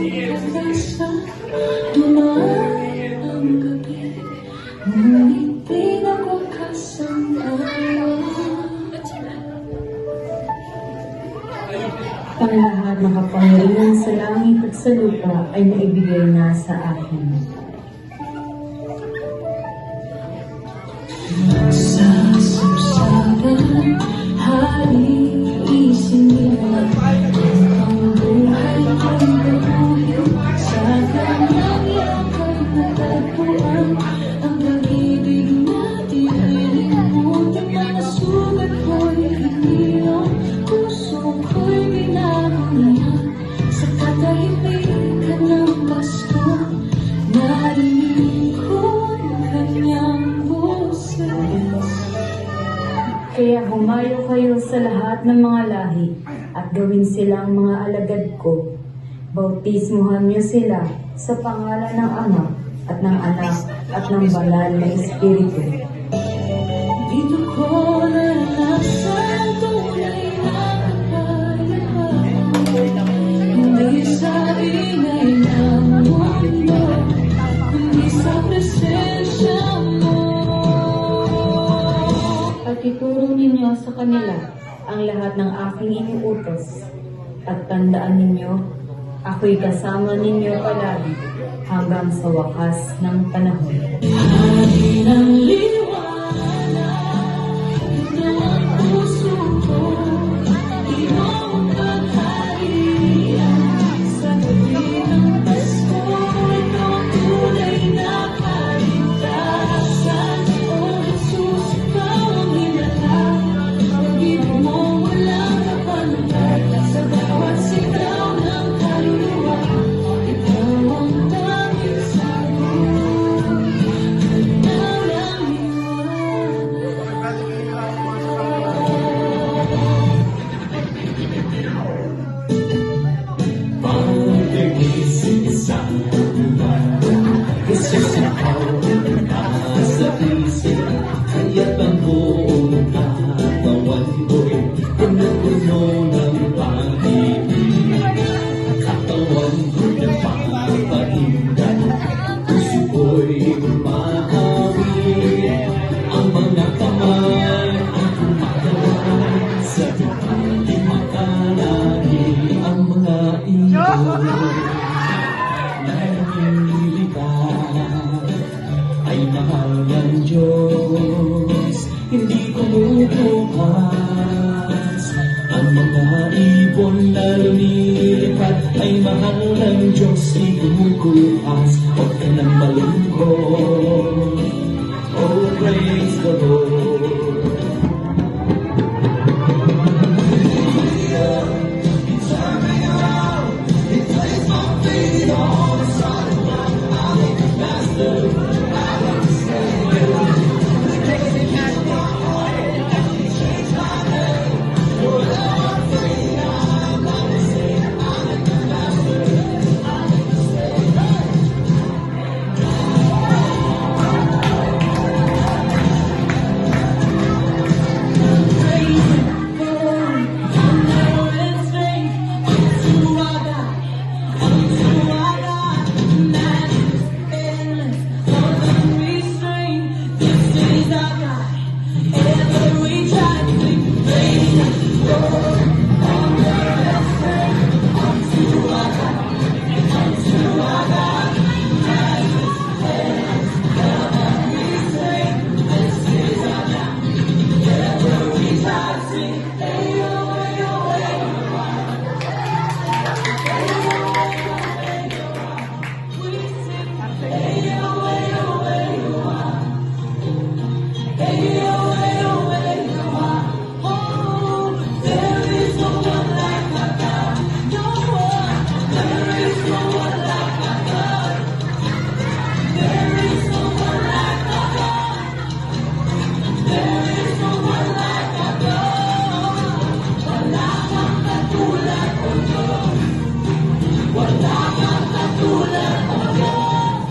Sa dumaan ang gabi, ngunit di nagwakasampayan. Ang lahat ng kapangyarihan sa langit at sa lupa ay naibigay na sa akin. Sa samsaran, hari isinilang ang buhay ko'y baguhin. Sa kanyang yakap natagpuan ang pag-ibig na di nilimutan. Mga sugat ko'y hinilang, puso ko'y binagulan. Sa katahimikan ng basto, narinig ko ang kanyang boses. Kaya humayo kayo sa lahat ng mga lahi at gawin silang mga alagad ko. Bautismuhan niyo sila sa pangalan ng Ama at ng Anak at ng Banal na Espiritu. Dito ko naranasan tunay na kapayapaan. Hindi sa ingay ng mundo, kundi sa presensya mo. At ituro ninyo sa kanila ang lahat ng aking inuutos. At tandaan ninyo, ako'y kasama ninyo palagi hanggang sa wakas ng panahon. Hari ng liwanag ng puso ko, iyong pagharian sa gabi ng Pasko. Ito ang tunay na kaligtasan. O Jesus, ikaw ang hinatag. Pag-ibig mo walang kapantay. Sa bawat sigaw ng kaluluwa, ikaw ang tanging sagot. Hanaw ng Pag-iisip sa buwan, Jesus ikaw ang nasa isip. Kaya't ang buong katawan ko'y puno-puno ng pag-ibig. Katawan ko'y nagpapahingan, puso ko'y umahawin. Ang mga kamay ay kumagawa sa di makalagi. Ang mga ibon na nililipat ay mahal ng Diyos, hindi kumukupas. Ang mga ibon na lumilipad ay mahal ng Diyos, hindi kumukupas. Huwag ka nang malungkot. Oh, praise the Lord. Wala kang katulad mo, Diyos.